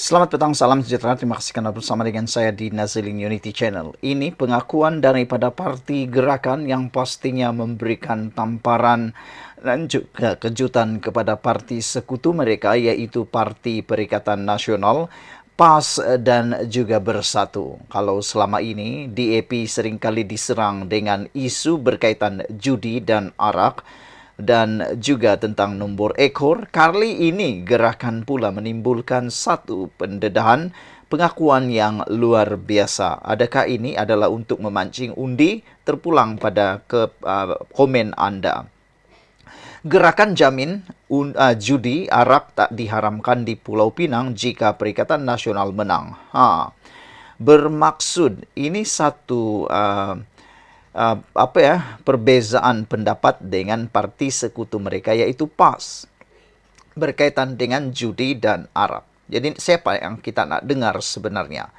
Selamat petang, salam sejahtera. Terima kasih karena bersama dengan saya di Nazilin Unity Channel. Ini pengakuan daripada parti gerakan yang pastinya memberikan tamparan dan juga kejutan kepada parti sekutu mereka, yaitu Parti Perikatan Nasional, PAS dan juga Bersatu. Kalau selama ini DAP seringkali diserang dengan isu berkaitan judi dan arak, dan juga tentang nombor ekor, kali ini gerakan pula menimbulkan satu pendedahan pengakuan yang luar biasa. Adakah ini adalah untuk memancing undi? Terpulang pada komen anda. Gerakan jamin judi arak tak diharamkan di Pulau Pinang jika Perikatan Nasional menang. Bermaksud ini satu perbezaan pendapat dengan parti sekutu mereka, yaitu PAS, berkaitan dengan judi dan arak. Jadi siapa yang kita nak dengar sebenarnya?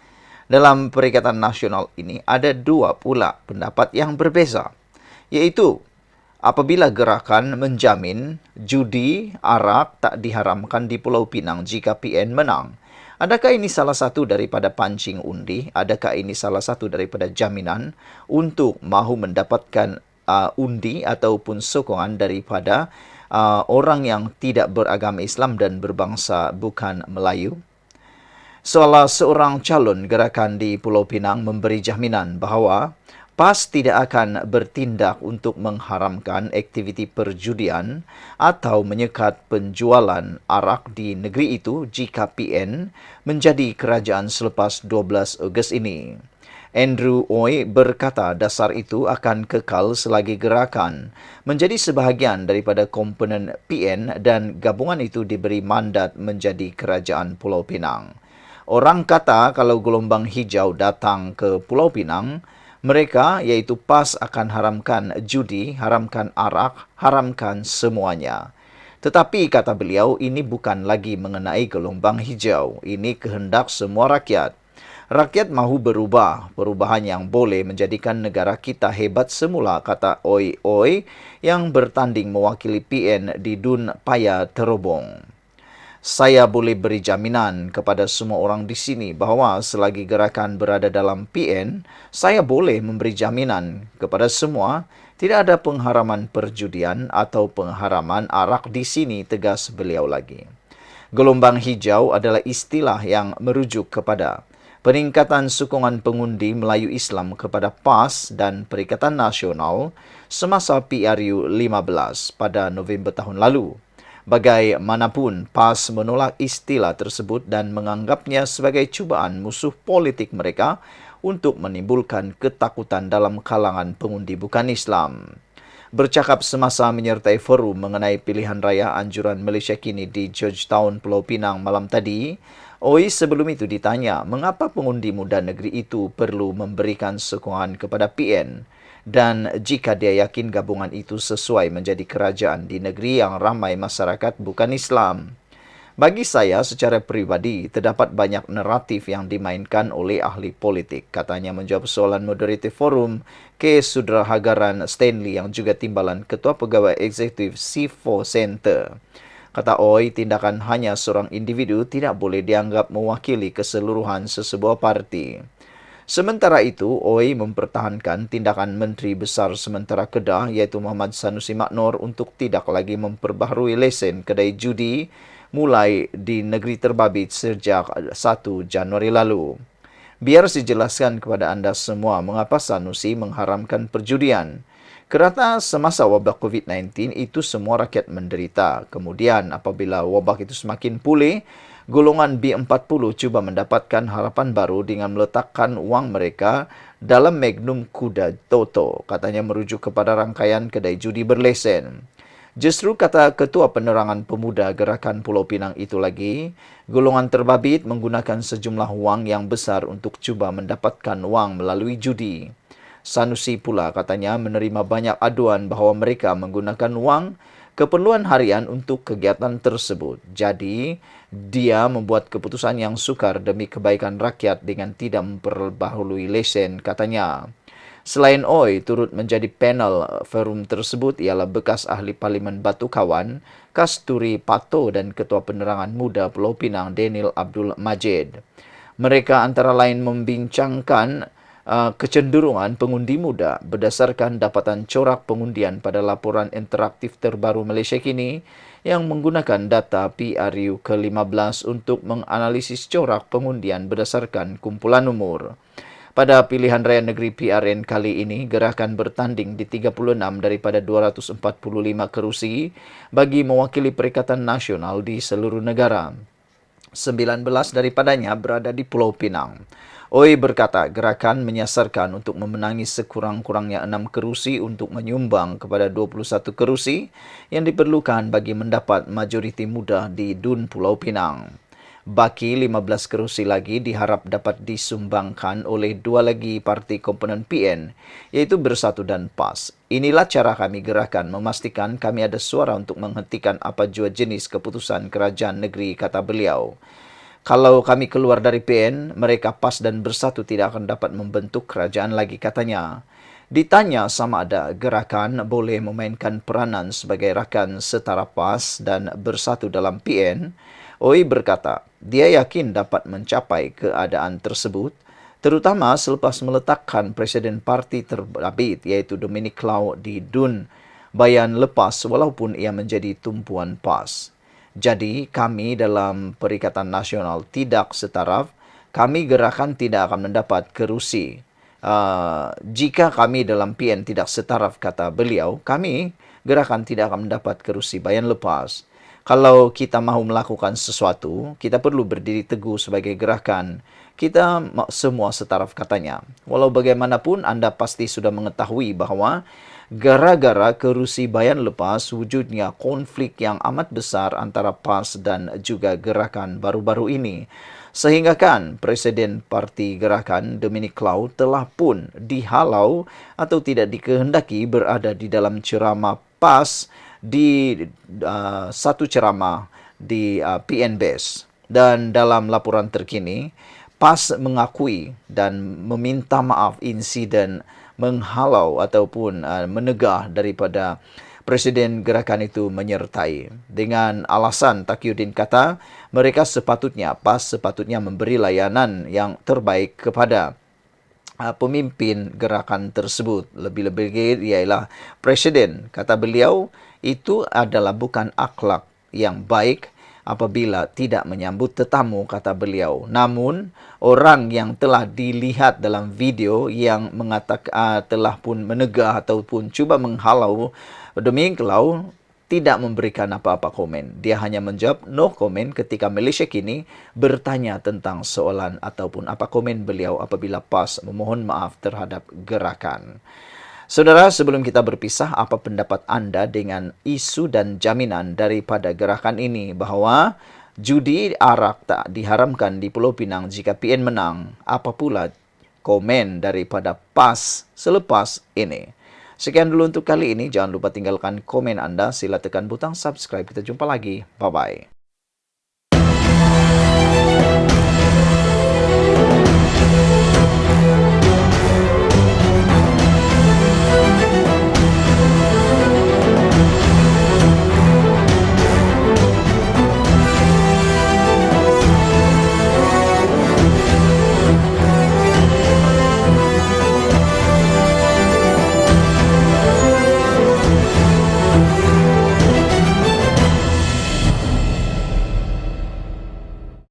Dalam Perikatan Nasional ini ada dua pula pendapat yang berbeza, yaitu apabila gerakan menjamin judi arak tak diharamkan di Pulau Pinang jika PN menang. Adakah ini salah satu daripada pancing undi? Adakah ini salah satu daripada jaminan untuk mahu mendapatkan undi ataupun sokongan daripada orang yang tidak beragama Islam dan berbangsa bukan Melayu? Salah seorang calon gerakan di Pulau Pinang memberi jaminan bahawa PAS tidak akan bertindak untuk mengharamkan aktiviti perjudian atau menyekat penjualan arak di negeri itu jika PN menjadi kerajaan selepas 12 Ogos ini. Andrew Ooi berkata dasar itu akan kekal selagi gerakan menjadi sebahagian daripada komponen PN dan gabungan itu diberi mandat menjadi kerajaan Pulau Pinang. Orang kata kalau gelombang hijau datang ke Pulau Pinang, mereka iaitu PAS akan haramkan judi, haramkan arak, haramkan semuanya. Tetapi kata beliau, ini bukan lagi mengenai gelombang hijau. Ini kehendak semua rakyat. Rakyat mahu berubah, perubahan yang boleh menjadikan negara kita hebat semula, kata Ooi yang bertanding mewakili PN di Dun Paya Terobong. Saya boleh beri jaminan kepada semua orang di sini bahawa selagi gerakan berada dalam PN, saya boleh memberi jaminan kepada semua tidak ada pengharaman perjudian atau pengharaman arak di sini, tegas beliau lagi. Gelombang hijau adalah istilah yang merujuk kepada peningkatan sokongan pengundi Melayu Islam kepada PAS dan Perikatan Nasional semasa PRU 15 pada November tahun lalu. Bagaimanapun, PAS menolak istilah tersebut dan menganggapnya sebagai cubaan musuh politik mereka untuk menimbulkan ketakutan dalam kalangan pengundi bukan Islam. Bercakap semasa menyertai forum mengenai pilihan raya anjuran Malaysia kini di Georgetown, Pulau Pinang malam tadi, Ooi sebelum itu ditanya mengapa pengundi muda negeri itu perlu memberikan sokongan kepada PN. Dan jika dia yakin gabungan itu sesuai menjadi kerajaan di negeri yang ramai masyarakat bukan Islam. Bagi saya secara peribadi, terdapat banyak naratif yang dimainkan oleh ahli politik. Katanya menjawab soalan moderator forum ke Sudrahagaran Stanley yang juga timbalan Ketua Pegawai Eksekutif C4 Center. Kata Ooi, tindakan hanya seorang individu tidak boleh dianggap mewakili keseluruhan sesebuah parti. Sementara itu, Ooi mempertahankan tindakan Menteri Besar Sementara Kedah iaitu Muhammad Sanusi Maknor untuk tidak lagi memperbaharui lesen kedai judi mulai di negeri terbabit sejak 1 Januari lalu. Biar saya jelaskan kepada anda semua mengapa Sanusi mengharamkan perjudian. Kerana semasa wabak COVID-19 itu semua rakyat menderita. Kemudian apabila wabak itu semakin pulih, golongan B40 cuba mendapatkan harapan baru dengan meletakkan wang mereka dalam Magnum Kuda Toto, katanya merujuk kepada rangkaian kedai judi berlesen. Justru kata Ketua Penerangan Pemuda Gerakan Pulau Pinang itu lagi, golongan terbabit menggunakan sejumlah wang yang besar untuk cuba mendapatkan wang melalui judi. Sanusi pula katanya menerima banyak aduan bahawa mereka menggunakan wang keperluan harian untuk kegiatan tersebut. Jadi, dia membuat keputusan yang sukar demi kebaikan rakyat dengan tidak memperbaharui lesen, katanya. Selain Ooi, turut menjadi panel forum tersebut ialah bekas ahli Parlimen Batu Kawan, Kasturi Pato dan Ketua Penerangan Muda Pulau Pinang Daniel Abdul Majid. Mereka antara lain membincangkan kecenderungan pengundi muda berdasarkan dapatan corak pengundian pada laporan interaktif terbaru Malaysia kini yang menggunakan data PRU ke-15 untuk menganalisis corak pengundian berdasarkan kumpulan umur. Pada pilihan raya negeri PRN kali ini, gerakan bertanding di 36 daripada 245 kerusi bagi mewakili Perikatan Nasional di seluruh negara. 19 daripadanya berada di Pulau Pinang. Oi berkata gerakan menyasarkan untuk memenangi sekurang-kurangnya 6 kerusi untuk menyumbang kepada 21 kerusi yang diperlukan bagi mendapat majoriti muda di DUN Pulau Pinang. Baki 15 kerusi lagi diharap dapat disumbangkan oleh 2 lagi parti komponen PN, iaitu Bersatu dan PAS. Inilah cara kami gerakan memastikan kami ada suara untuk menghentikan apa jua jenis keputusan kerajaan negeri, kata beliau. Kalau kami keluar dari PN, mereka PAS dan Bersatu tidak akan dapat membentuk kerajaan lagi, katanya. Ditanya sama ada gerakan boleh memainkan peranan sebagai rakan setara PAS dan Bersatu dalam PN, Oi berkata, dia yakin dapat mencapai keadaan tersebut, terutama selepas meletakkan Presiden Parti terbabit iaitu Dominic Lau di DUN Bayan lepas walaupun ia menjadi tumpuan PAS. Jadi kami dalam Perikatan Nasional tidak setaraf, kami gerakan tidak akan mendapat kerusi. Jika kami dalam PN tidak setaraf, kata beliau, kami gerakan tidak akan mendapat kerusi bayan lepas. Kalau kita mahu melakukan sesuatu, kita perlu berdiri teguh sebagai gerakan. Kita semua setaraf, katanya. Walau bagaimanapun, anda pasti sudah mengetahui bahawa gara-gara kerusi bayan lepas, wujudnya konflik yang amat besar antara PAS dan juga gerakan baru-baru ini. Sehingga kan Presiden Parti Gerakan Dominic Lau telah pun dihalau atau tidak dikehendaki berada di dalam ceramah PAS di satu ceramah di PNBS. Dan dalam laporan terkini, PAS mengakui dan meminta maaf insiden menghalau ataupun menegah daripada Presiden gerakan itu menyertai. Dengan alasan, Taqiyuddin kata, mereka PAS sepatutnya memberi layanan yang terbaik kepada pemimpin gerakan tersebut. Lebih-lebih ialah Presiden. Kata beliau, itu adalah bukan akhlak yang baik apabila tidak menyambut tetamu, kata beliau. Namun, orang yang telah dilihat dalam video yang mengatakan telah pun menegah ataupun cuba menghalau Dominic Lau tidak memberikan apa-apa komen. Dia hanya menjawab no comment ketika Malaysia kini bertanya tentang soalan ataupun apa komen beliau apabila PAS memohon maaf terhadap gerakan. Saudara, sebelum kita berpisah, apa pendapat anda dengan isu dan jaminan daripada gerakan ini bahawa judi arak tak diharamkan di Pulau Pinang jika PN menang? Apa pula komen daripada PAS selepas ini? Sekian dulu untuk kali ini. Jangan lupa tinggalkan komen anda. Sila tekan butang subscribe. Kita jumpa lagi. Bye-bye.